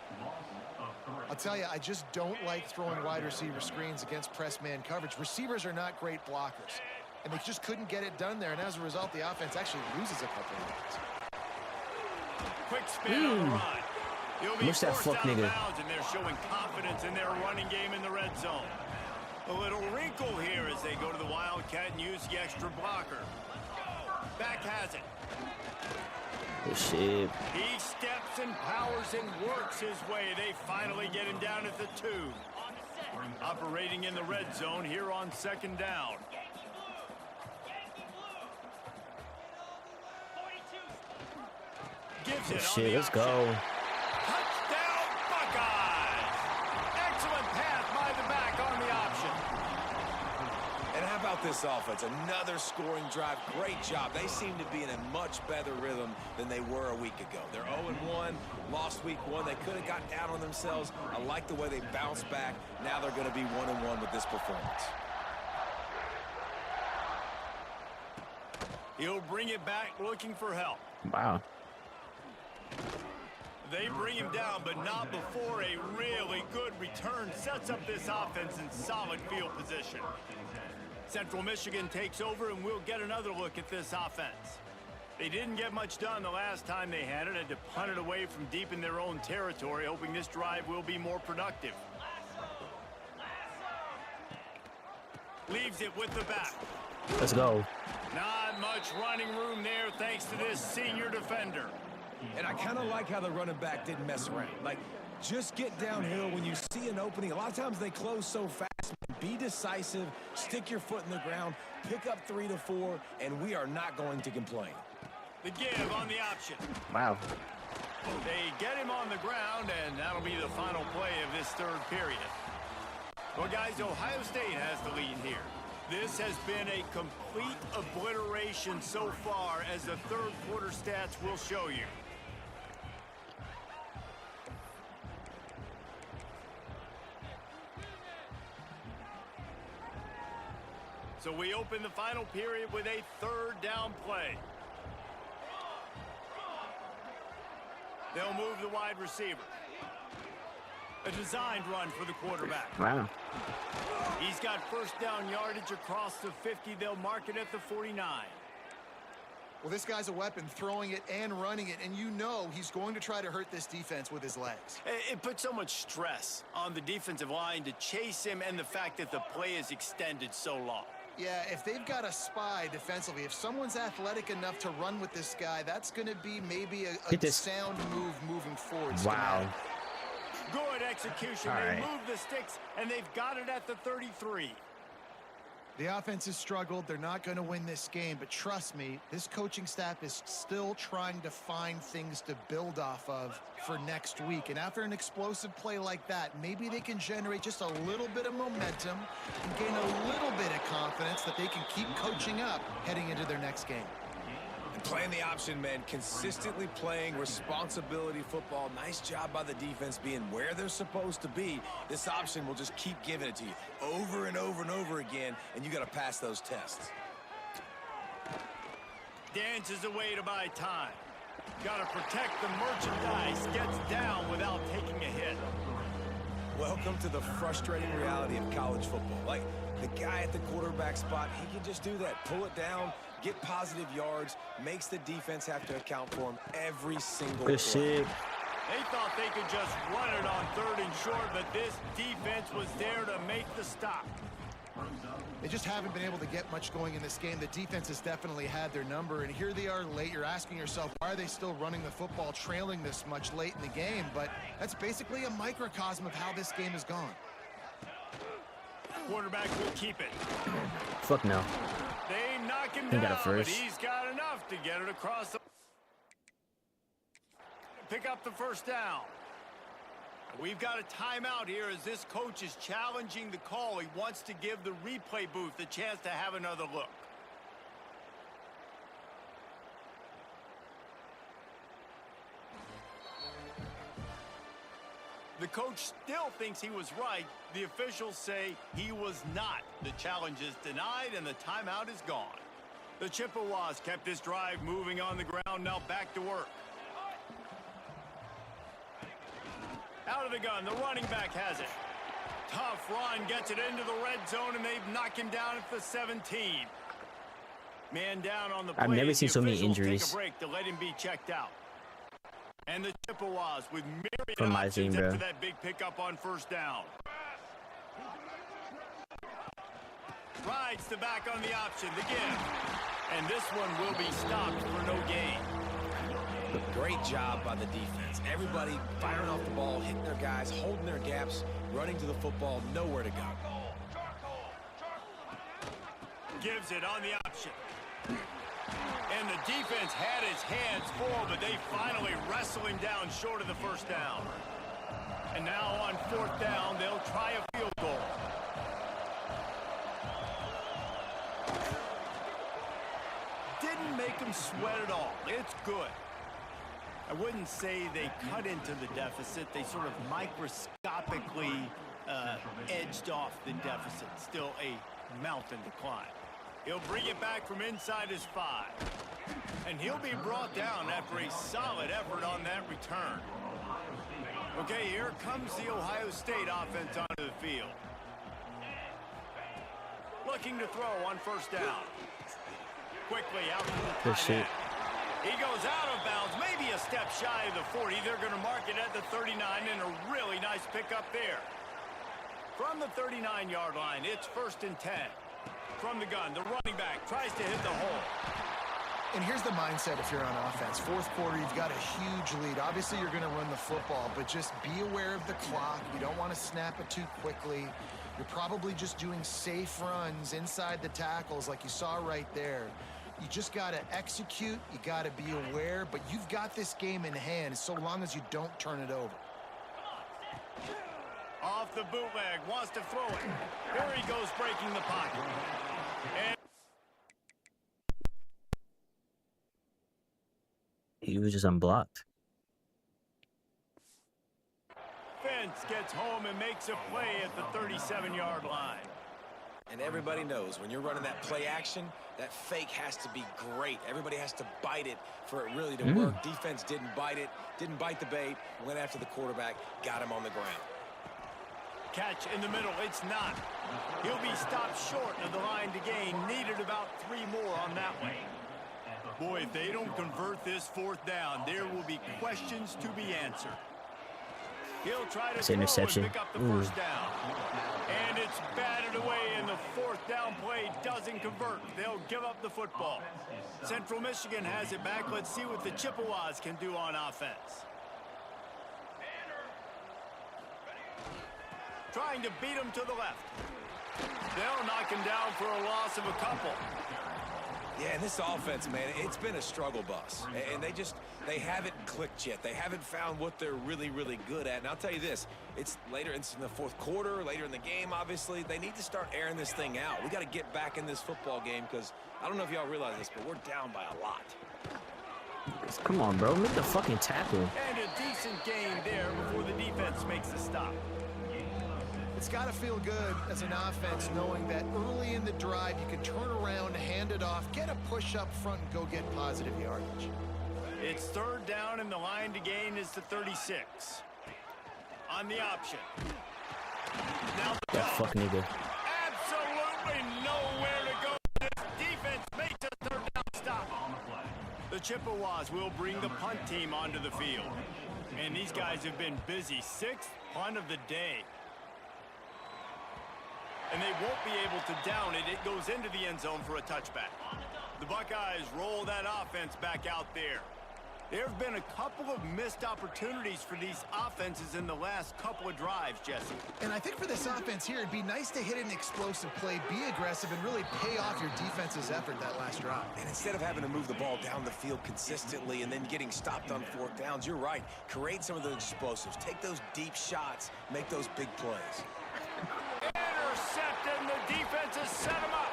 I'll tell you, I just don't like throwing wide receiver screens against press man coverage. Receivers are not great blockers, and they just couldn't get it done there, and as a result, the offense actually loses a couple of yards. Quick spin on the run. He'll be What's that forced fuck out of nigga? bounds, and they're showing confidence in their running game in the red zone. A little wrinkle here as they go to the Wildcat and use the extra blocker. Back has it. Oh, shit. He steps and powers and works his way. They finally get him down at the 2. Operating in the red zone here on 2nd down. Gives it Shit, on the let's option. go. Touchdown, Buckeyes! Excellent pass by the back on the option. And how about this offense? Another scoring drive. Great job. They seem to be in a much better rhythm than they were a week ago. They're 0-1, lost week 1. They could have got down on themselves. I like the way they bounced back. Now they're going to be 1-1 with this performance. He'll bring it back looking for help. Wow. They bring him down, but not before a really good return sets up this offense in solid field position. Central Michigan takes over, and we'll get another look at this offense. They didn't get much done the last time they had to punt it away from deep in their own territory, hoping this drive will be more productive. Leaves it with the back. Let's go. Not much running room there thanks to this senior defender. And I kind of like how the running back didn't mess around. Like, just get downhill when you see an opening. A lot of times they close so fast. Be decisive, stick your foot in the ground, pick up 3 to 4, and we are not going to complain. The give on the option. Wow. They get him on the ground, and that'll be the final play of this 3rd period. Well, guys, Ohio State has the lead here. This has been a complete obliteration so far, as the 3rd quarter stats will show you. So we open the final period with a 3rd down play. They'll move the wide receiver. A designed run for the quarterback. Wow. He's got 1st down yardage across the 50. They'll mark it at the 49. Well, this guy's a weapon, throwing it and running it, and you know he's going to try to hurt this defense with his legs. It puts so much stress on the defensive line to chase him, and the fact that the play is extended so long. Yeah, if they've got a spy defensively, if someone's athletic enough to run with this guy, that's going to be maybe a sound move moving forward. Wow. Schematic. Good execution. All They right. move the sticks, and they've got it at the 33. The offense has struggled. They're not going to win this game, but trust me, this coaching staff is still trying to find things to build off of for next week. And after an explosive play like that, maybe they can generate just a little bit of momentum and gain a little bit of confidence that they can keep coaching up heading into their next game. And playing the option, man, consistently playing responsibility football. Nice job by the defense being where they're supposed to be. This option will just keep giving it to you over and over and over again, and you got to pass those tests. Dances away to buy time. Got to protect the merchandise. Gets down without taking a hit. Welcome to the frustrating reality of college football. Like, the guy at the quarterback spot, he can just do that. Pull it down, get positive yards, makes the defense have to account for him every single Good play. shit. They thought they could just run it on 3rd and short, but this defense was there to make the stop. They just haven't been able to get much going in this game. The defense has definitely had their number, and here they are late. You're asking yourself, why are they still running the football, trailing this much late in the game? But that's basically a microcosm of how this game has gone. Quarterback will keep it. Fuck no. They knock him He down, got it but first. he's got enough to get it across the... Pick up the 1st down. We've got a timeout here as this coach is challenging the call. He wants to give the replay booth a chance to have another look. The coach still thinks he was right. The officials say he was not. The challenge is denied and the timeout is gone. The Chippewas kept this drive moving on the ground. Now back to work. Out of the gun, the running back has it. Tough run, gets it into the red zone, and they've knocked him down at the 17. Man down on the play. I've never seen The so many officials injuries. Take a break to let him be checked out. And the Chippewas with myriad From my options team, bro. after that big pickup on first down. Rides the back on the option, the give. And this one will be stopped for no gain. Great job by the defense. Everybody firing off the ball, hitting their guys, holding their gaps, running to the football, nowhere to go. Gives it on the option. And the defense had his hands full, but they finally wrestle him down short of the first down. And now on fourth down, they'll try a field goal. Didn't make them sweat at all. It's good. I wouldn't say they cut into the deficit. They sort of microscopically edged off the deficit. Still a mountain to climb. He'll bring it back from inside his 5. And he'll be brought down after a solid effort on that return. Okay, here comes the Ohio State offense onto the field. Looking to throw on first down. Quickly out to the tight end. He goes out of bounds, maybe a step shy of the 40. They're going to mark it at the 39, and a really nice pickup there. From the 39-yard line, it's 1st and 10. From the gun, the running back tries to hit the hole. And here's the mindset if you're on offense. Fourth quarter, you've got a huge lead. Obviously, you're going to run the football, but just be aware of the clock. You don't want to snap it too quickly. You're probably just doing safe runs inside the tackles like you saw right there. You just got to execute. You got to be aware, but you've got this game in hand so long as you don't turn it over. Off the bootleg, wants to throw it. Here he goes breaking the pocket. And He was just unblocked. Fence gets home and makes a play at the 37-yard line. And everybody knows when you're running that play action, that fake has to be great. Everybody has to bite it for it really to work. Defense didn't bite it, didn't bite the bait, went after the quarterback, got him on the ground. Catch in the middle, it's not. He'll be stopped short of the line to gain. Needed about 3 more on that one. Boy, if they don't convert this fourth down, there will be questions to be answered. He'll try to throw interception. and pick up the first down. And it's batted away, and the fourth down play doesn't convert. They'll give up the football. Central Michigan has it back. Let's see what the Chippewas can do on offense. Trying to beat him to the left. They'll knock him down for a loss of a couple. Yeah, and this offense, man, it's been a struggle bus. And they haven't clicked yet. They haven't found what they're really, really good at. And I'll tell you this, it's later in the fourth quarter, later in the game, obviously. They need to start airing this thing out. We got to get back in this football game because I don't know if y'all realize this, but we're down by a lot. Come on, bro. Make the fucking tackle. And a decent gain there before the defense makes the stop. It's got to feel good as an offense knowing that early in the drive you can turn around, hand it off, get a push up front, and go get positive yardage. It's 3rd down, and the line to gain is the 36. On the option. Now the That fuck nigga. absolutely nowhere to go. This defense makes a 3rd down stop. The Chippewas will bring the punt team onto the field. And these guys have been busy. 6th punt of the day. And they won't be able to down it. It goes into the end zone for a touchback. The Buckeyes roll that offense back out there. There have been a couple of missed opportunities for these offenses in the last couple of drives, Jesse. And I think for this offense here, it'd be nice to hit an explosive play, be aggressive, and really pay off your defense's effort that last drive. And instead of having to move the ball down the field consistently and then getting stopped on 4th downs, you're right. Create some of those explosives. Take those deep shots. Make those big plays. Intercepted, and the defense has set him up.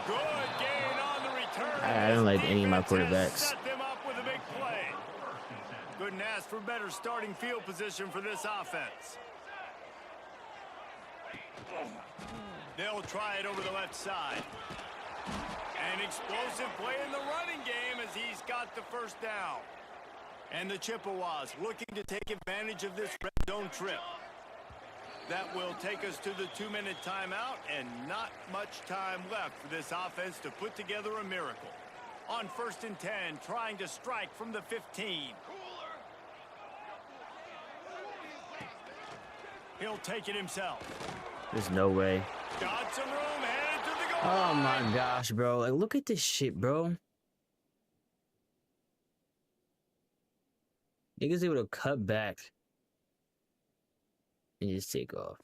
Good gain on the return. I don't like any of my Defense has quarterbacks. set them up with a big play. Couldn't ask for better starting field position for this offense. They'll try it over the left side. An explosive play in the running game as he's got the first down. And the Chippewas looking to take advantage of this red zone trip. That will take us to the 2-minute timeout, and not much time left for this offense to put together a miracle. On 1st and 10, trying to strike from the 15. He'll take it himself. There's no way. Got some room, headed to the goal Oh line. my gosh, bro. Like, look at this shit, bro. Niggas able to cut back and just take off.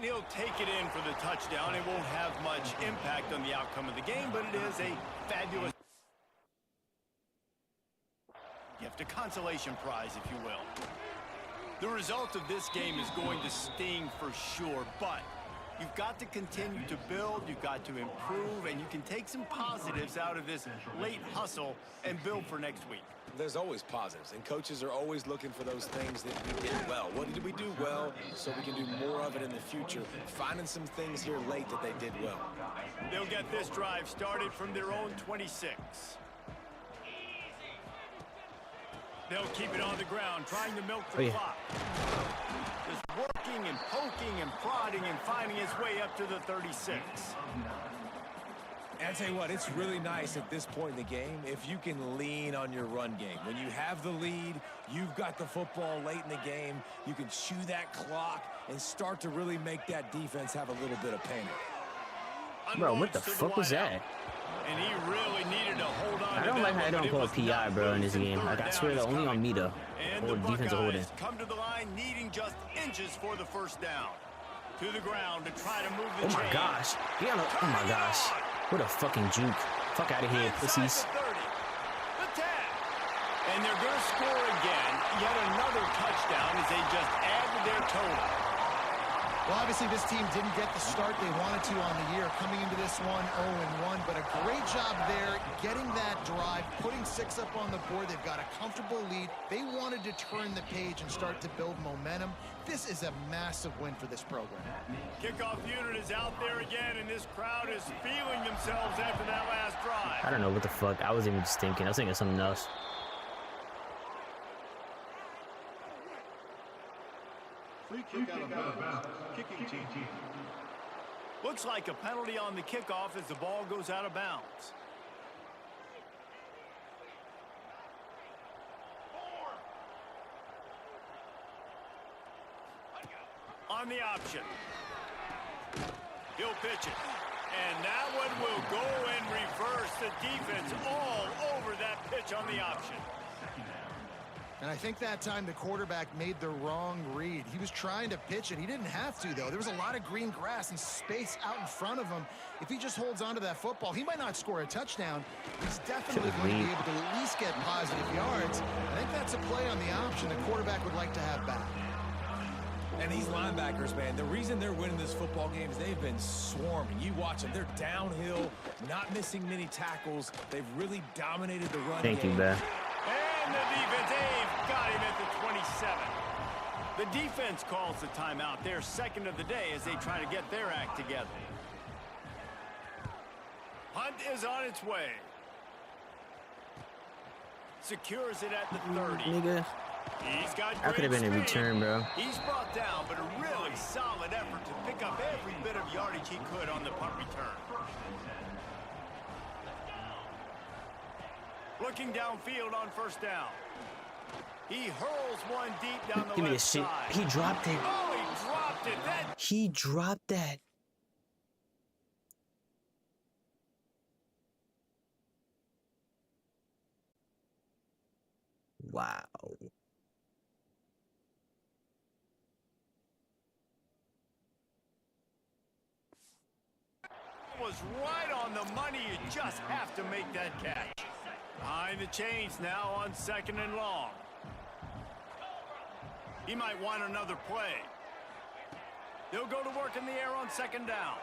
He'll take it in for the touchdown. It won't have much impact on the outcome of the game, but it is a fabulous gift, a consolation prize, if you will. The result of this game is going to sting for sure, but you've got to continue to build, you've got to improve, and you can take some positives out of this late hustle and build for next week. There's always positives, and coaches are always looking for those things that we did well. What did we do well so we can do more of it in the future? Finding some things here late that they did well. They'll get this drive started from their own 26. They'll keep it on the ground, trying to milk the clock. Just working and poking and prodding and finding his way up to the 36. And I tell you what, it's really nice at this point in the game if you can lean on your run game. When you have the lead, you've got the football late in the game, you can chew that clock and start to really make that defense have a little bit of panic. Bro, what the fuck was that? And he really needed to hold on. I don't like how they don't call it PI, bro, in this game. Like, I swear, only on me, though. Or defensive holding. Come to the line, needing just inches for the first down. To the ground to try to move the Oh my chain. gosh. Oh my gosh. What a fucking juke. Fuck out of here, pussies. The 30, the 10. And they're going to score again. Yet another touchdown as they just add to their total. Well, obviously, this team didn't get the start they wanted to on the year, coming into this one 0-1, but a great job there, getting that drive, putting 6 up on the board. They've got a comfortable lead. They wanted to turn the page and start to build momentum. This is a massive win for this program. Kickoff unit is out there again, and this crowd is feeling themselves after that last drive. I don't know what the fuck. I wasn't even just thinking. I was thinking something else. Free kick out of bounds. Kicking team. Looks like a penalty on the kickoff as the ball goes out of bounds. On the option. He'll pitch it. And that one will go in reverse. The defense all over that pitch on the option. And I think that time the quarterback made the wrong read. He was trying to pitch it. He didn't have to, though. There was a lot of green grass and space out in front of him. If he just holds on to that football, he might not score a touchdown. He's definitely going to be able to at least get positive yards. I think that's a play on the option the quarterback would like to have back. And these linebackers, man, the reason they're winning this football game is they've been swarming. You watch them. They're downhill, not missing many tackles. They've really dominated the run game. Thank you, man. And the defense, they've got him at the 27. The defense calls the timeout. Their second of the day as they try to get their act together. Hunt is on its way. Secures it at the 30. Nigga. He's got That could have been a great return, speed. bro. He's brought down, but a really solid effort to pick up every bit of yardage he could on the punt return. Looking downfield on first down. He hurls one deep down the Give me left this shit. side. He dropped it. Oh, he dropped it. He dropped that. Wow. Was right on the money. You just have to make that catch. Behind the chains now on second and long. He might want another play. They'll go to work in the air on second down.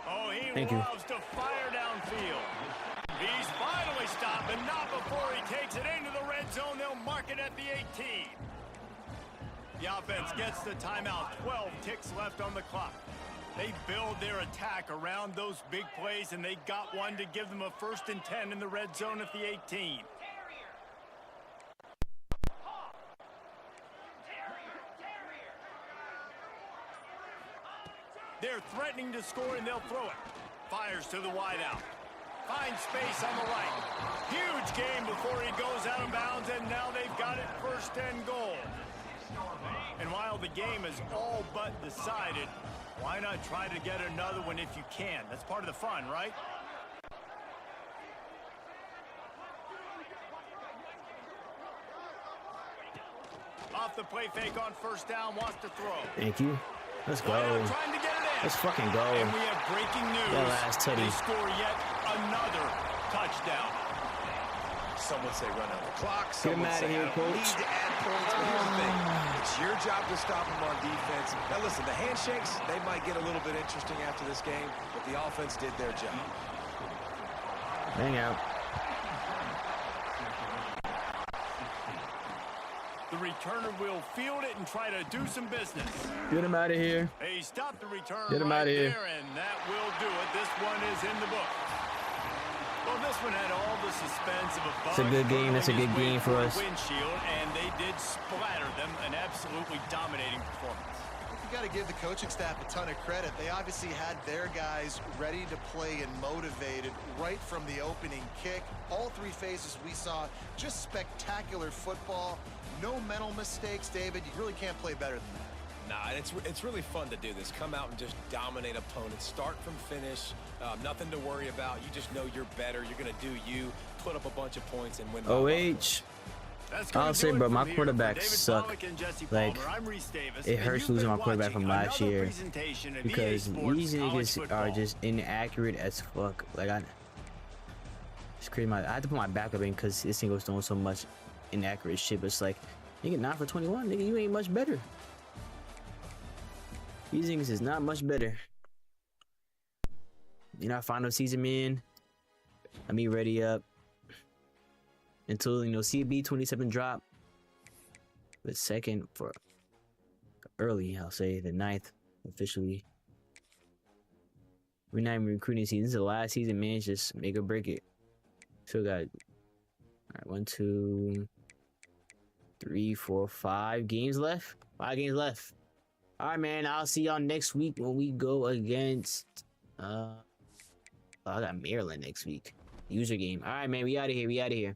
Oh, he loves to fire downfield. He's finally stopped, but not before he takes it into the red zone. They'll mark it at the 18. The offense gets the timeout. 12 ticks left on the clock. They build their attack around those big plays, and they got one to give them a 1st and 10 in the red zone at the 18. They're threatening to score, and they'll throw it. Fires to the wideout. Finds space on the right. Huge game before he goes out of bounds, and now they've got it first and goal. And while the game is all but decided, why not try to get another one if you can? That's part of the fun, right? Off the play fake on first down, wants to throw. Thank you. Let's go. Trying to get it in. Let's fucking go. And we have breaking news. That last teddy. They score yet another touchdown. Some would say run out the clock. Get Some him would out of say here, I don't need coach. to add points. But here's the thing. It's your job to stop them on defense. Now listen, the handshakes, they might get a little bit interesting after this game, but the offense did their job. Hang out. The returner will field it and try to do some business. Get him out of here. He stopped the return Get him right out of here. there, and that will do it. This one is in the book. Well, this one had all the suspense of a bug. It's a good game. That's a good game for us. Windshield, and they did splatter them. An absolutely dominating performance. You got to give the coaching staff a ton of credit. They obviously had their guys ready to play and motivated right from the opening kick. All three phases we saw, just spectacular football. No mental mistakes, David. You really can't play better than that. Nah, it's really fun to do this. Come out and just dominate opponents. Start from finish. Nothing to worry about. You just know you're better. You're going to do you. Put up a bunch of points and win. OH. I'll say, bro, my quarterbacks suck. Like, it hurts losing my quarterback from last year because these niggas are just inaccurate as fuck. Like, it's crazy. I had to put my backup in because this thing was doing so much inaccurate shit. But it's like, nigga, 9 for 21, nigga, you ain't much better. These niggas is not much better. You know, our final season, man. Let me ready up until, you know, CB 27 drop. The second for early, I'll say the 9th officially. We're not even recruiting season. This is the last season, man. It's just make or break it. Still got, all right, 1, 2, 3, 4, 5 games left. 5 games left. All right, man. I'll see y'all next week when we go against. I got Maryland next week. User game. All right, man. We out of here.